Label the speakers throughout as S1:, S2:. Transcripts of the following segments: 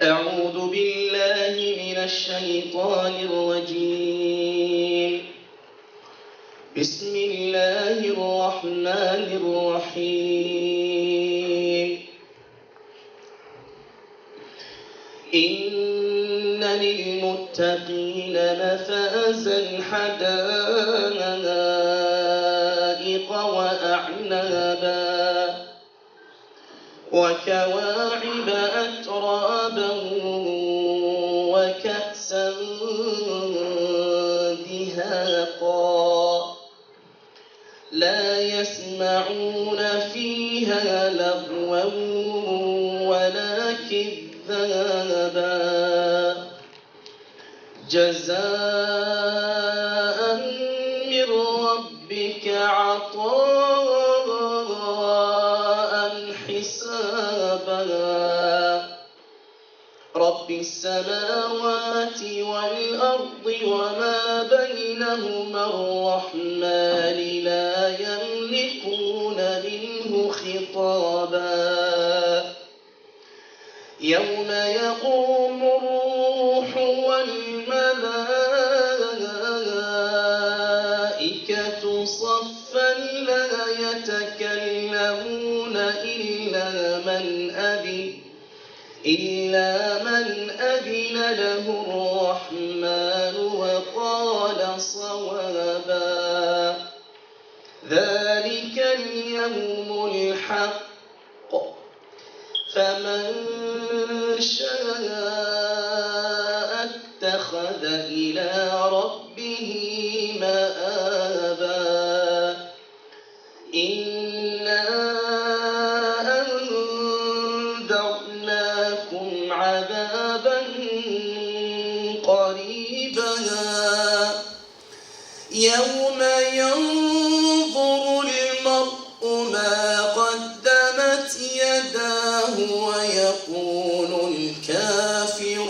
S1: أعوذ بالله من الشيطان الرجيم. بسم الله الرحمن الرحيم. إن للمتقين مفازا حدائق وأعنابا وكواعب أترابا وكأسا دهاقا لا يسمعون فيها لغوا ولا كذابا جزاء من ربك عطاء حسابا رب السماوات والأرض وما بينهما الرحمن لا يملكون منه خطابا يوم يقوم الروح والملائكة صفا لا يتكلمون إلا من أذن له الرحمن وقال صوابا ذلك اليوم الحق فمن شاء اتخذ إلى ربه مآبا إنا أنذرناكم عذابا قريبا يوم ينظر المرء ما قدمت يداه ويقول الكافر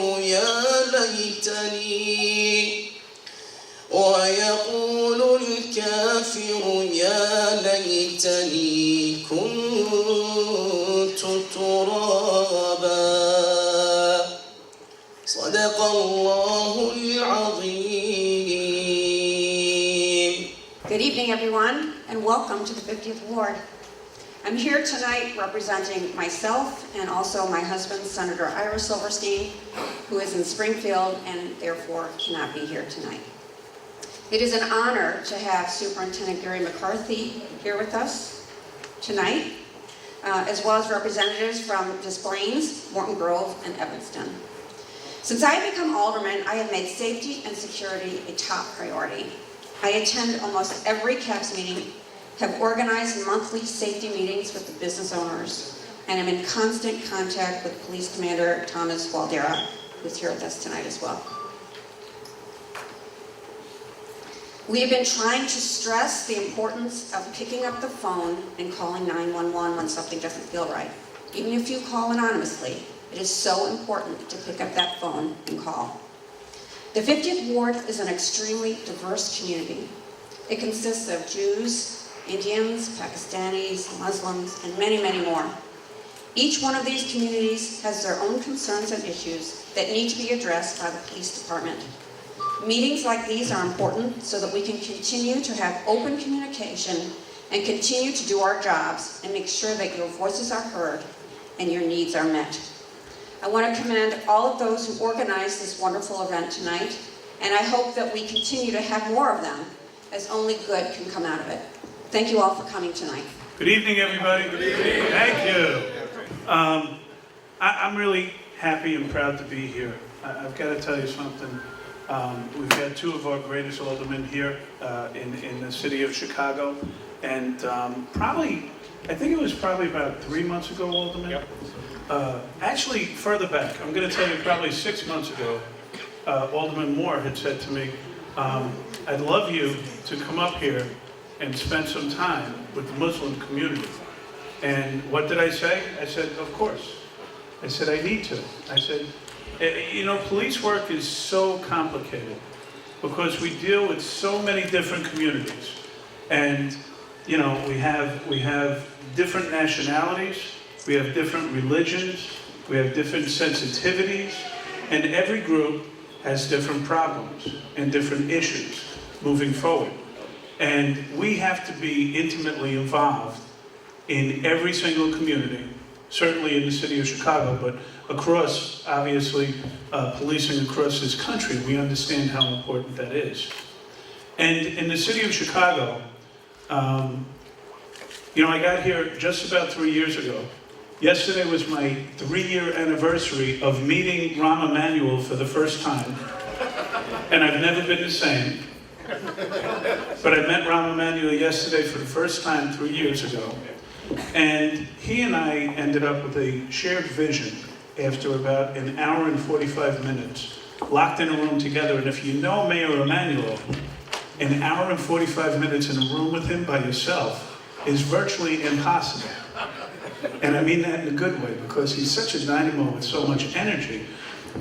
S1: يا ليتني كنت ترابا صدق الله العظيم.
S2: Good evening, everyone, and welcome to the 50th Ward. I'm here tonight representing myself and also my husband, Senator Ira Silverstein, who is in Springfield and therefore cannot be here tonight. It is an honor to have Superintendent Garry McCarthy here with us tonight, as well as representatives from Des Plaines, Morton Grove, and Evanston. Since I have become alderman, I have made safety and security a top priority. I attend almost every CAPS meeting, have organized monthly safety meetings with the business owners, and am in constant contact with Police Commander Thomas Waldera, who's here with us tonight as well. We have been trying to stress the importance of picking up the phone and calling 911 when something doesn't feel right. Even if you call anonymously, it is so important to pick up that phone and call. The 50th Ward is an extremely diverse community. It consists of Jews, Indians, Pakistanis, Muslims, and many, many more. Each one of these communities has their own concerns and issues that need to be addressed by the police department. Meetings like these are important so that we can continue to have open communication and continue to do our jobs and make sure that your voices are heard and your needs are met. I want to commend all of those who organized this wonderful event tonight, and I hope that we continue to have more of them, as only good can come out of it. Thank you all for coming tonight.
S3: Good evening, everybody. Good evening. Thank you. I'm really happy and proud to be here. I've got to tell you something. We've had two of our greatest aldermen here in the city of Chicago, and I think it was probably about 3 months ago, Alderman. Yep. Actually, further back, I'm going to tell you probably 6 months ago, Alderman Moore had said to me, I'd love you to come up here and spend some time with the Muslim community. And what did I say? I said, of course. I said, I need to. I said, you know, police work is so complicated because we deal with so many different communities. And, you know, we have different nationalities, we have different religions, we have different sensitivities, and every group has different problems and different issues moving forward. And we have to be intimately involved in every single community, certainly in the city of Chicago, but across, obviously, policing across this country, we understand how important that is. And in the city of Chicago, you know, I got here just about 3 years ago. Yesterday was my 3-year anniversary of meeting Rahm Emanuel for the first time, and I've never been the same. But I met Rahm Emanuel yesterday for the first time 3 years ago, and he and I ended up with a shared vision after about an hour and 45 minutes, locked in a room together. And if you know Mayor Emanuel, an hour and 45 minutes in a room with him by yourself is virtually impossible. And I mean that in a good way, because he's such a dynamo with so much energy.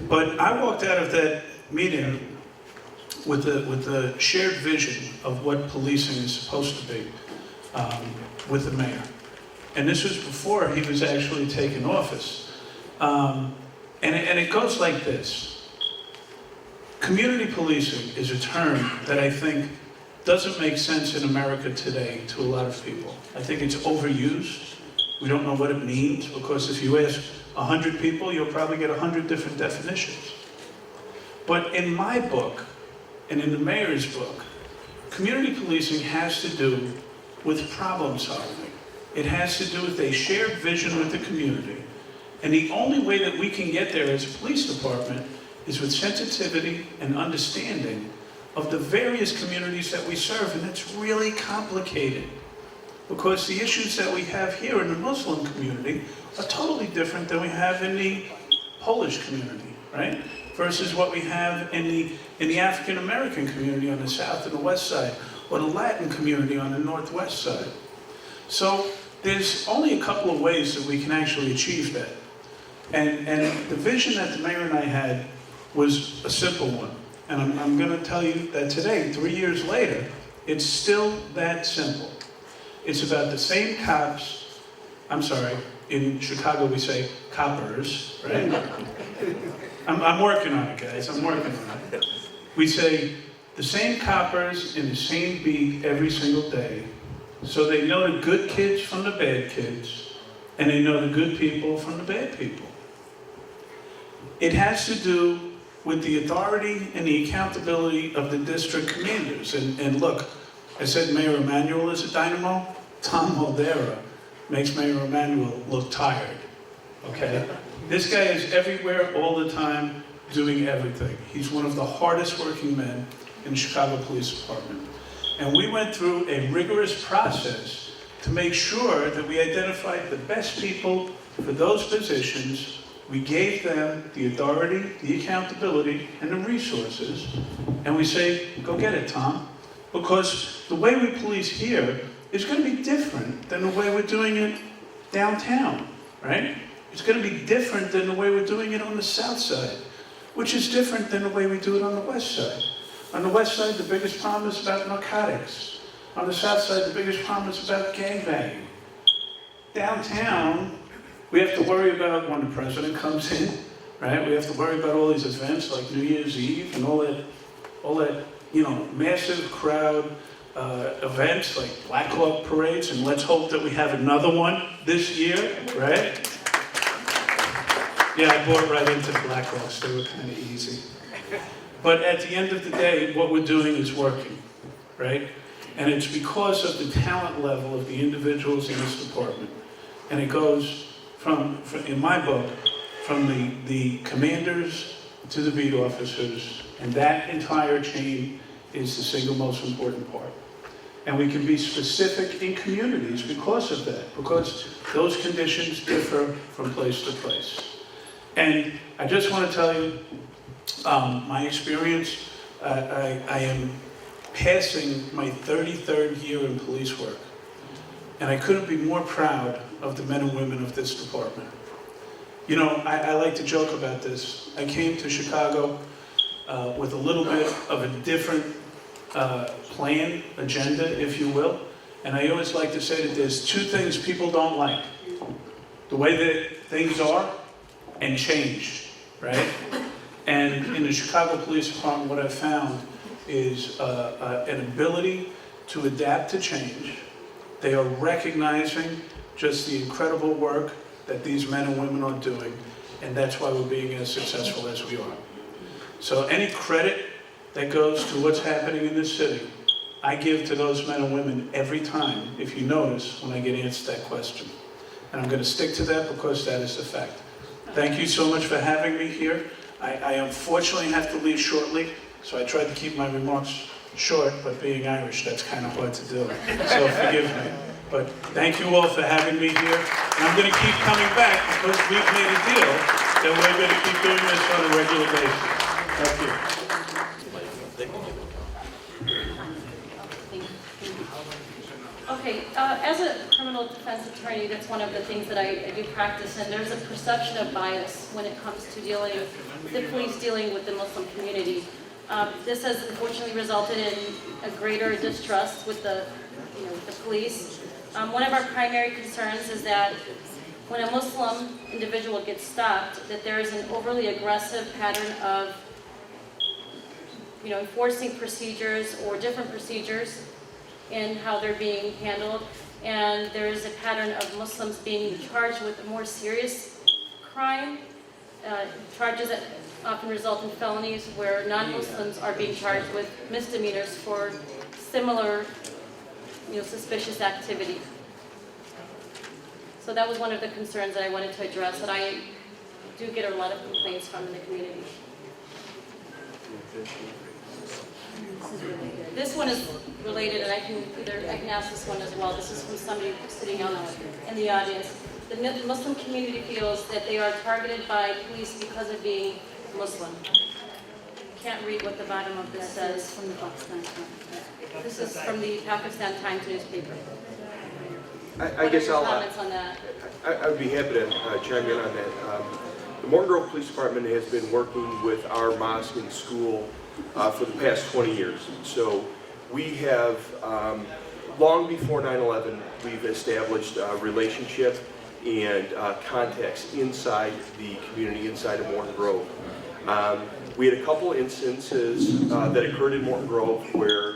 S3: But I walked out of that meeting with the shared vision of what policing is supposed to be with the mayor. And this was before he was actually taking office. And it goes like this. Community policing is a term that I think doesn't make sense in America today to a lot of people. I think it's overused. We don't know what it means, because if you ask 100 people, you'll probably get 100 different definitions. But in my book, and in the mayor's book, community policing has to do with problem solving. It has to do with a shared vision with the community. And the only way that we can get there as a police department is with sensitivity and understanding of the various communities that we serve. And it's really complicated, because the issues that we have here in the Muslim community are totally different than we have in the Polish community, right? Versus what we have in the African American community on the south and the west side, or the Latin community on the northwest side. So there's only a couple of ways that we can actually achieve that. And the vision that the mayor and I had was a simple one. And I'm going to tell you that today, 3 years later, it's still that simple. It's about the same cops. I'm sorry, in Chicago we say coppers, right? I'm working on it, guys. I'm working on it. We say the same coppers in the same beat every single day, so they know the good kids from the bad kids, and they know the good people from the bad people. It has to do with the authority and the accountability of the district commanders. And look, I said Mayor Emanuel is a dynamo. Tom Moldera makes Mayor Emanuel look tired, okay? This guy is everywhere all the time, doing everything. He's one of the hardest working men in the Chicago Police Department. And we went through a rigorous process to make sure that we identified the best people for those positions. We gave them the authority, the accountability, and the resources. And we say, go get it, Tom. Because the way we police here is going to be different than the way we're doing it downtown, right? It's going to be different than the way we're doing it on the south side, which is different than the way we do it on the west side. On the west side, the biggest problem is about narcotics. On the south side, the biggest problem is about gangbanging. Downtown, we have to worry about when the president comes in, right? We have to worry about all these events like New Year's Eve and all that, you know, massive crowd events like Black Hawk parades, and let's hope that we have another one this year, right? Yeah, I bought right into the Black Hawks. They were kind of easy. But at the end of the day, what we're doing is working, right? And it's because of the talent level of the individuals in this department. And it goes from in my book, from the commanders to the beat officers, and that entire chain is the single most important part. And we can be specific in communities because of that, because those conditions differ from place to place. And I just want to tell you, my experience, I am passing my 33rd year in police work. And I couldn't be more proud of the men and women of this department. You know, I like to joke about this. I came to Chicago with a little bit of a different plan, agenda, if you will. And I always like to say that there's two things people don't like: the way that things are, and change, right? And in the Chicago Police Department, what I've found is an ability to adapt to change. They are recognizing just the incredible work that these men and women are doing, and that's why we're being as successful as we are. So any credit that goes to what's happening in this city, I give to those men and women every time, if you notice, when I get asked that question. And I'm going to stick to that because that is the fact. Thank you so much for having me here. I unfortunately have to leave shortly, so I tried to keep my remarks short, but being Irish, that's kind of hard to do. So forgive me. But thank you all for having me here. And I'm going to keep coming back because we've made a deal that we're going to keep doing this on a regular basis. Thank you.
S4: Okay, as a criminal defense attorney, that's one of the things that I do practice, and there's a perception of bias when it comes to dealing with the police dealing with the Muslim community. This has unfortunately resulted in a greater distrust with the police. One of our primary concerns is that when a Muslim individual gets stopped, that there is an overly aggressive pattern of enforcing procedures or different procedures in how they're being handled, and there is a pattern of Muslims being charged with a more serious crime, charges that often result in felonies, where non-Muslims are being charged with misdemeanors for similar, suspicious activity. So that was one of the concerns that I wanted to address, that I do get a lot of complaints from the community. This one is related, and I can ask this one as well. This is from somebody sitting out in the audience. The Muslim community feels that they are targeted by police because of being Muslim. Can't read what the bottom of this says. From the Pakistan. This is from the Pakistan Times newspaper.
S5: I guess I'll.
S4: Comments on that?
S5: I would be happy to chime in on that. The Morton Grove Police Department has been working with our mosque and school for the past 20 years. So we have, long before 9/11, we've established a relationship and contacts inside the community, inside of Morton Grove. We had a couple instances that occurred in Morton Grove where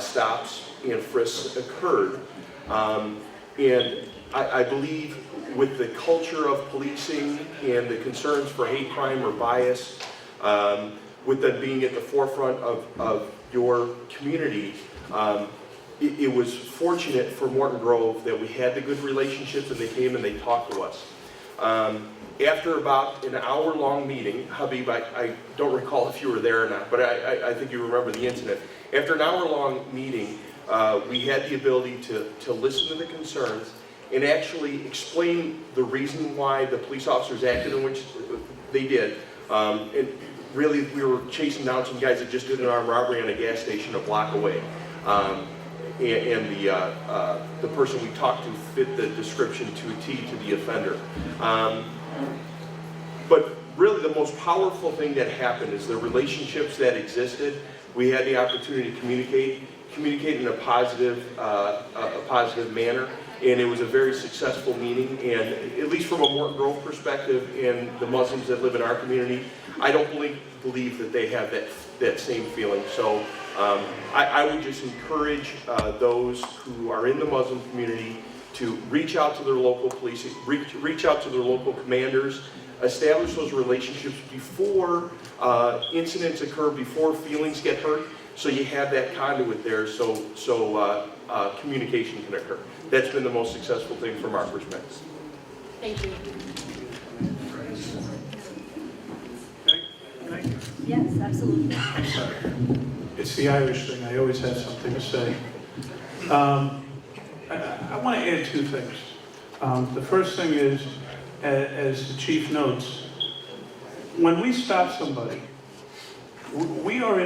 S5: stops and frisks occurred. And I believe with the culture of policing and the concerns for hate crime or bias, with them being at the forefront of your community, it was fortunate for Morton Grove that we had the good relationships and they came and they talked to us. After about an hour-long meeting, Habeeb, I don't recall if you were there or not, but I think you remember the incident. After an hour-long meeting, we had the ability to listen to the concerns and actually explain the reason why the police officers acted in which they did. And really, we were chasing down some guys that just did an armed robbery on a gas station a block away. And the person we talked to fit the description to a T to the offender. But really the most powerful thing that happened is the relationships that existed. We had the opportunity to communicate in a positive manner, and it was a very successful meeting. And at least from a Morton Grove perspective and the Muslims that live in our community, I don't believe that they have that same feeling. So I would just encourage those who are in the Muslim community to reach out to their local police, reach out to their local commanders, establish those relationships before incidents occur, before feelings get hurt, so you have that conduit there so communication can occur. That's been the most successful thing from our perspective.
S4: Thank you.
S6: Yes, absolutely.
S3: I'm sorry. It's the Irish thing. I always have something to say. I want to add two things. The first thing is, as the chief notes, when we stop somebody, we are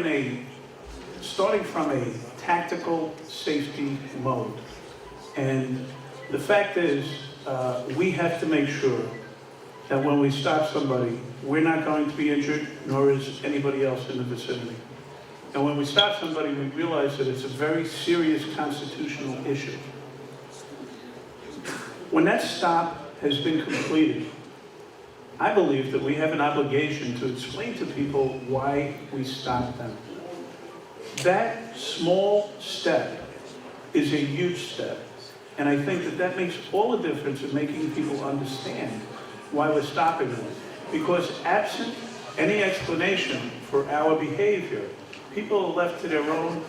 S3: starting from a tactical safety mode. And the fact is, we have to make sure that when we stop somebody, we're not going to be injured, nor is anybody else in the vicinity. And when we stop somebody, we realize that it's a very serious constitutional issue. When that stop has been completed, I believe that we have an obligation to explain to people why we stop them. That small step is a huge step. And I think that that makes all the difference in making people understand why we're stopping them. Because absent any explanation for our behavior, people are left to their own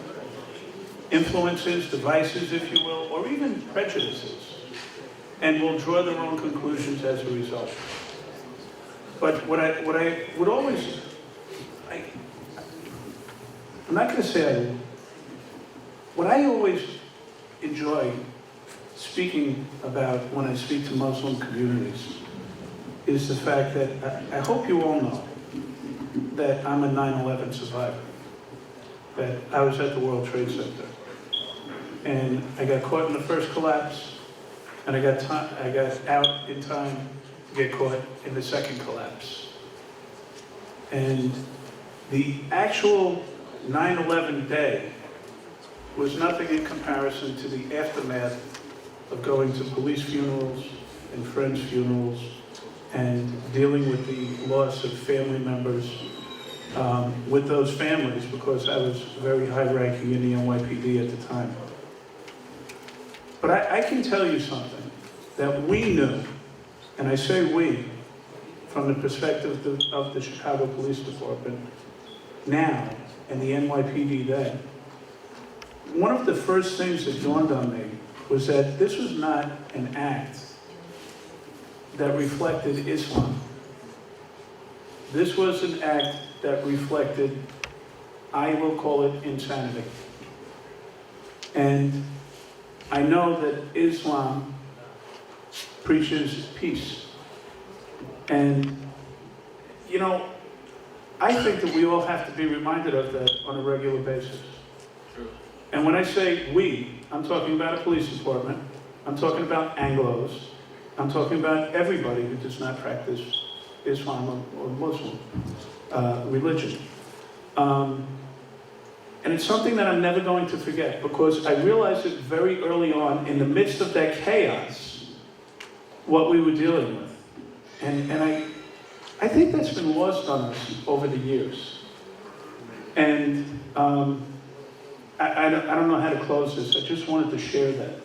S3: influences, devices, if you will, or even prejudices, and will draw their own conclusions as a result. But what I would always, I'm not going to say what I always enjoy speaking about when I speak to Muslim communities is the fact that I hope you all know that I'm a 9/11 survivor, that I was at the World Trade Center. And I got caught in the first collapse, and I got out in time to get caught in the second collapse. And the actual 9/11 day was nothing in comparison to the aftermath of going to police funerals and friends' funerals and dealing with the loss of family members with those families, because I was very high-ranking in the NYPD at the time. But I can tell you something that we knew, and I say we, from the perspective of the Chicago Police Department now and the NYPD then. One of the first things that dawned on me was that this was not an act that reflected Islam. This was an act that reflected, I will call it, insanity. And I know that Islam preaches peace. And, you know, I think that we all have to be reminded of that on a regular basis. True. And when I say we, I'm talking about a police department, I'm talking about Anglos, I'm talking about everybody who does not practice Islam or Muslim religion. And it's something that I'm never going to forget, because I realized it very early on, in the midst of that chaos, what we were dealing with. And I think that's been lost on us over the years. And I don't know how to close this. I just wanted to share that,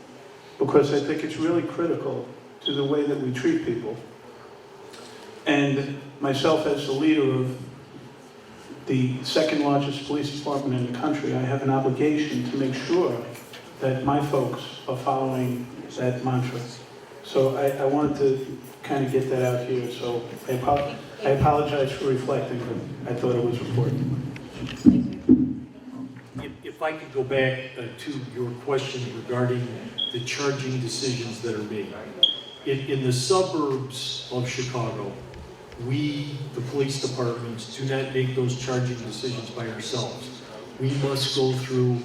S3: because I think it's really critical to the way that we treat people. And myself, as the leader of the second largest police department in the country, I have an obligation to make sure that my folks are following that mantra. So I wanted to kind of get that out here. So I apologize for reflecting, but I thought it was important.
S7: If I could go back to your question regarding the charging decisions that are made. In the suburbs of Chicago, we, the police departments, do not make those charging decisions by ourselves. We must go through